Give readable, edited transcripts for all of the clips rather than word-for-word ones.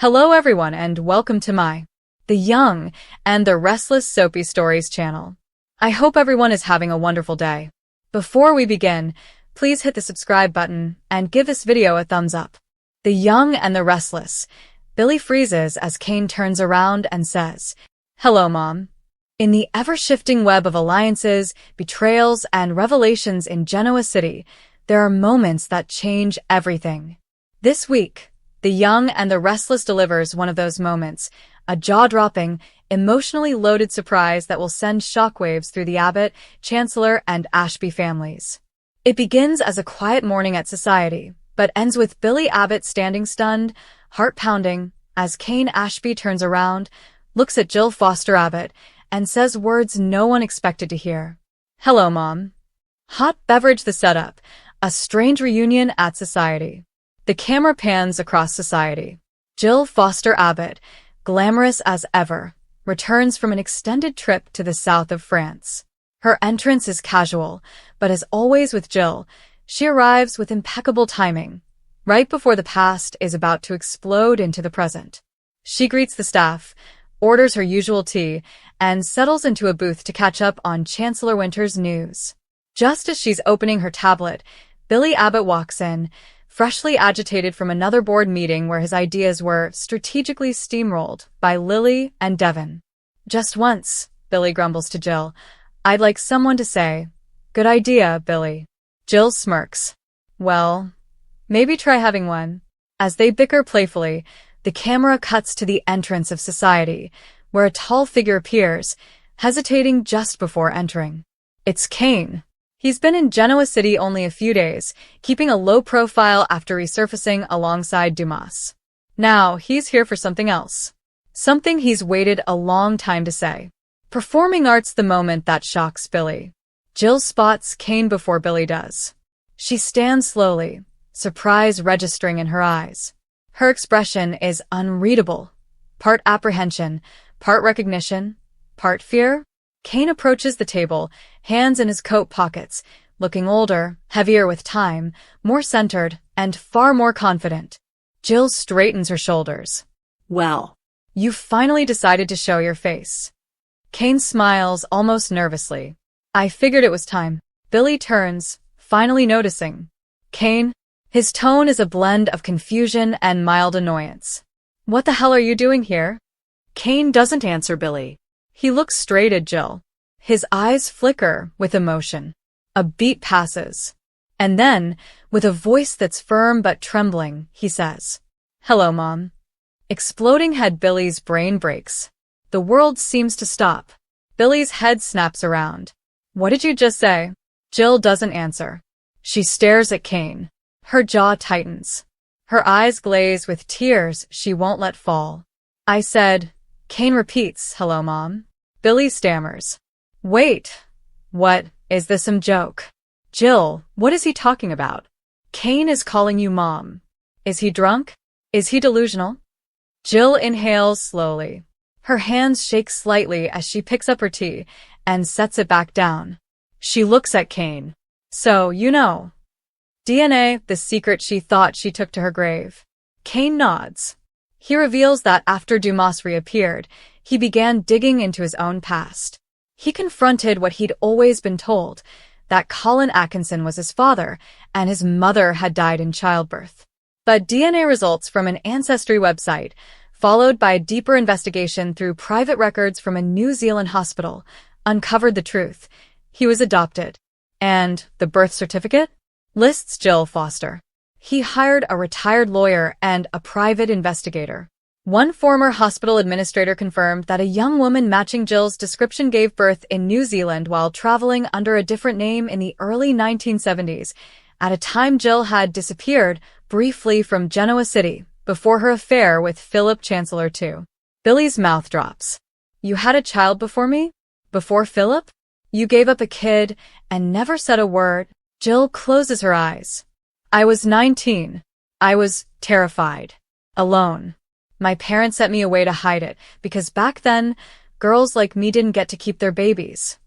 Hello everyone and welcome to my The Young and the Restless Soapy Stories channel. I hope everyone is having a wonderful day. Before we begin, please hit the subscribe button and give this video a thumbs up. The Young and the Restless. Billy freezes as Kane turns around and says, "Hello, Mom." In the ever-shifting web of alliances, betrayals, and revelations in Genoa City, there are moments that change everything. This week, The Young and the Restless delivers one of those moments, a jaw-dropping, emotionally loaded surprise that will send shockwaves through the Abbott, Chancellor, and Ashby families. It begins as a quiet morning at society, but ends with Billy Abbott standing stunned, heart-pounding, as Kane Ashby turns around, looks at Jill Foster Abbott, and says words no one expected to hear. "Hello, Mom." Hot beverage the setup, a strange reunion at society. The camera pans across society. Jill Foster Abbott, glamorous as ever, returns from an extended trip to the south of France. Her entrance is casual, but as always with Jill, she arrives with impeccable timing, right before the past is about to explode into the present. She greets the staff, orders her usual tea, and settles into a booth to catch up on Chancellor Winter's news. Just as she's opening her tablet, Billy Abbott walks in, freshly agitated from another board meeting where his ideas were strategically steamrolled by Lily and Devon. "Just once," Billy grumbles to Jill. "I'd like someone to say, 'Good idea, Billy.'" Jill smirks. "Well, maybe try having one." As they bicker playfully, the camera cuts to the entrance of society, where a tall figure appears, hesitating just before entering. It's Kane. He's been in Genoa City only a few days, keeping a low profile after resurfacing alongside Dumas. Now, he's here for something else. Something he's waited a long time to say. Performing art's the moment that shocks Billy. Jill spots Kane before Billy does. She stands slowly, surprise registering in her eyes. Her expression is unreadable. Part apprehension, part recognition, part fear. Kane approaches the table, hands in his coat pockets, looking older, heavier with time, more centered, and far more confident. Jill straightens her shoulders. "Well, you finally decided to show your face." Kane smiles almost nervously. "I figured it was time." Billy turns, finally noticing. "Kane?" His tone is a blend of confusion and mild annoyance. "What the hell are you doing here?" Kane doesn't answer Billy. He looks straight at Jill. His eyes flicker with emotion. A beat passes. And then, with a voice that's firm but trembling, he says, "Hello, Mom." Exploding head Billy's brain breaks. The world seems to stop. Billy's head snaps around. "What did you just say?" Jill doesn't answer. She stares at Kane. Her jaw tightens. Her eyes glaze with tears she won't let fall. "I said," Kane repeats, "Hello, Mom." Billy stammers. "Wait. What, is this some joke?" "Jill, what is he talking about?" "Kane is calling you Mom. Is he drunk? Is he delusional?" Jill inhales slowly. Her hands shake slightly as she picks up her tea and sets it back down. She looks at Kane. "So, you know. DNA, the secret she thought she took to her grave." Kane nods. He reveals that after Dumas reappeared, he began digging into his own past. He confronted what he'd always been told, that Colin Atkinson was his father, and his mother had died in childbirth. But DNA results from an ancestry website, followed by a deeper investigation through private records from a New Zealand hospital, uncovered the truth. He was adopted. And the birth certificate lists Jill Foster. He hired a retired lawyer and a private investigator. One former hospital administrator confirmed that a young woman matching Jill's description gave birth in New Zealand while traveling under a different name in the early 1970s, at a time Jill had disappeared briefly from Genoa City before her affair with Philip Chancellor too. Billy's mouth drops. "You had a child before me? Before Philip? You gave up a kid and never said a word?" Jill closes her eyes. "I was 19. I was terrified. Alone. My parents sent me away to hide it, because back then, girls like me didn't get to keep their babies."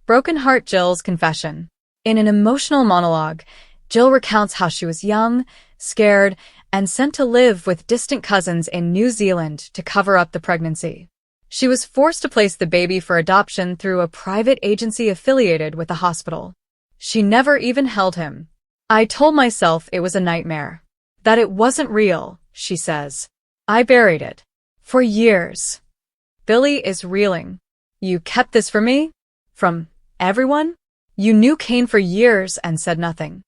Broken heart Jill's confession. In an emotional monologue, Jill recounts how she was young, scared, and sent to live with distant cousins in New Zealand to cover up the pregnancy. She was forced to place the baby for adoption through a private agency affiliated with the hospital. She never even held him. I told myself it was a nightmare. That it wasn't real, she says. I buried it. For years. Billy is reeling. You kept this from me? From everyone? You knew Kane for years and said nothing.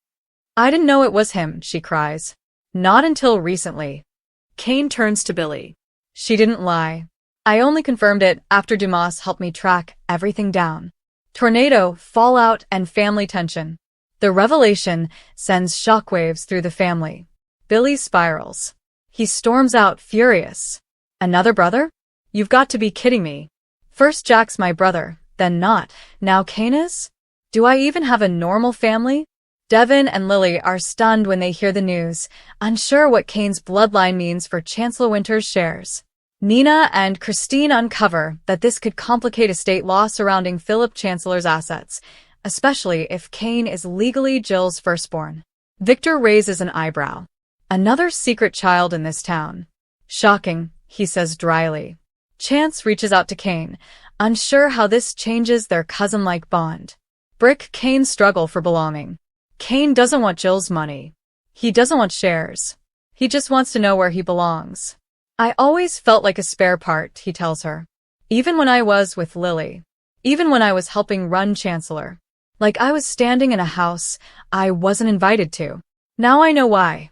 I didn't know it was him, she cries. Not until recently. Kane turns to Billy. She didn't lie. I only confirmed it after Dumas helped me track everything down. Tornado, fallout, and family tension. The revelation sends shockwaves through the family. Billy spirals. He storms out, furious. Another brother? You've got to be kidding me. First Jack's my brother, then not. Now Kane is? Do I even have a normal family? Devin and Lily are stunned when they hear the news, unsure what Kane's bloodline means for Chancellor Winter's shares. Nina and Christine uncover that this could complicate estate law surrounding Philip Chancellor's assets, especially if Kane is legally Jill's firstborn. Victor raises an eyebrow. Another secret child in this town. Shocking, he says dryly. Chance reaches out to Kane, unsure how this changes their cousin-like bond. Brick Kane's struggle for belonging. Kane doesn't want Jill's money. He doesn't want shares. He just wants to know where he belongs. I always felt like a spare part, he tells her. Even when I was with Lily. Even when I was helping run Chancellor. Like I was standing in a house I wasn't invited to. Now I know why.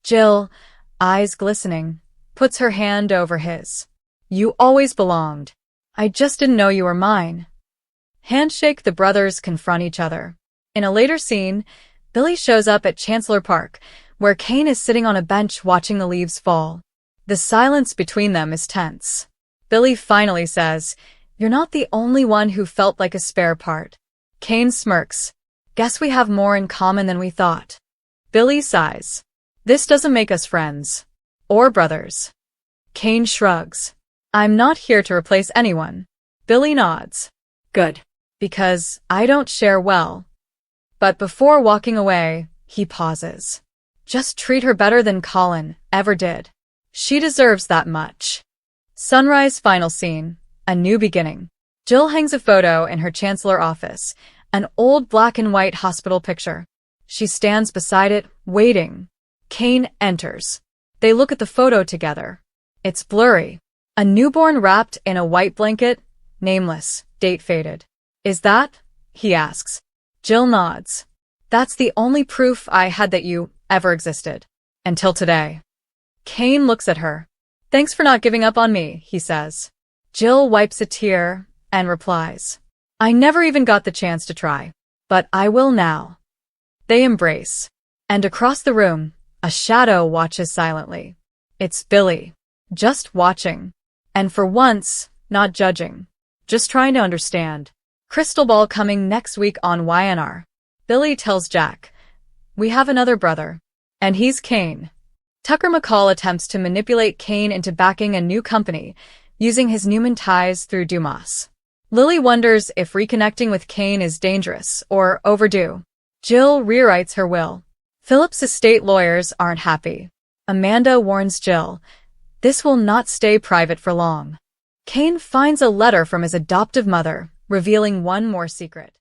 Jill, eyes glistening, puts her hand over his. You always belonged. I just didn't know you were mine. Handshake, the brothers confront each other. In a later scene, Billy shows up at Chancellor Park, where Kane is sitting on a bench watching the leaves fall. The silence between them is tense. Billy finally says, You're not the only one who felt like a spare part. Kane smirks. Guess we have more in common than we thought. Billy sighs. This doesn't make us friends. Or brothers. Kane shrugs. I'm not here to replace anyone. Billy nods. Good. Because I don't share well. But before walking away, he pauses. Just treat her better than Colin ever did. She deserves that much. Sunrise final scene. A new beginning. Jill hangs a photo in her Chancellor office, an old black and white hospital picture. She stands beside it, waiting. Kane enters. They look at the photo together. It's blurry. A newborn wrapped in a white blanket, nameless, date faded. Is that? He asks. Jill nods. That's the only proof I had that you ever existed. Until today. Kane looks at her. Thanks for not giving up on me, he says. Jill wipes a tear and replies. I never even got the chance to try. But I will now. They embrace. And across the room, a shadow watches silently. It's Billy. Just watching. And for once, not judging. Just trying to understand. Crystal Ball coming next week on YNR. Billy tells Jack. We have another brother. And he's Kane. Tucker McCall attempts to manipulate Kane into backing a new company, using his Newman ties through Dumas. Lily wonders if reconnecting with Kane is dangerous or overdue. Jill rewrites her will. Philip's estate lawyers aren't happy. Amanda warns Jill. This will not stay private for long. Kane finds a letter from his adoptive mother, revealing one more secret.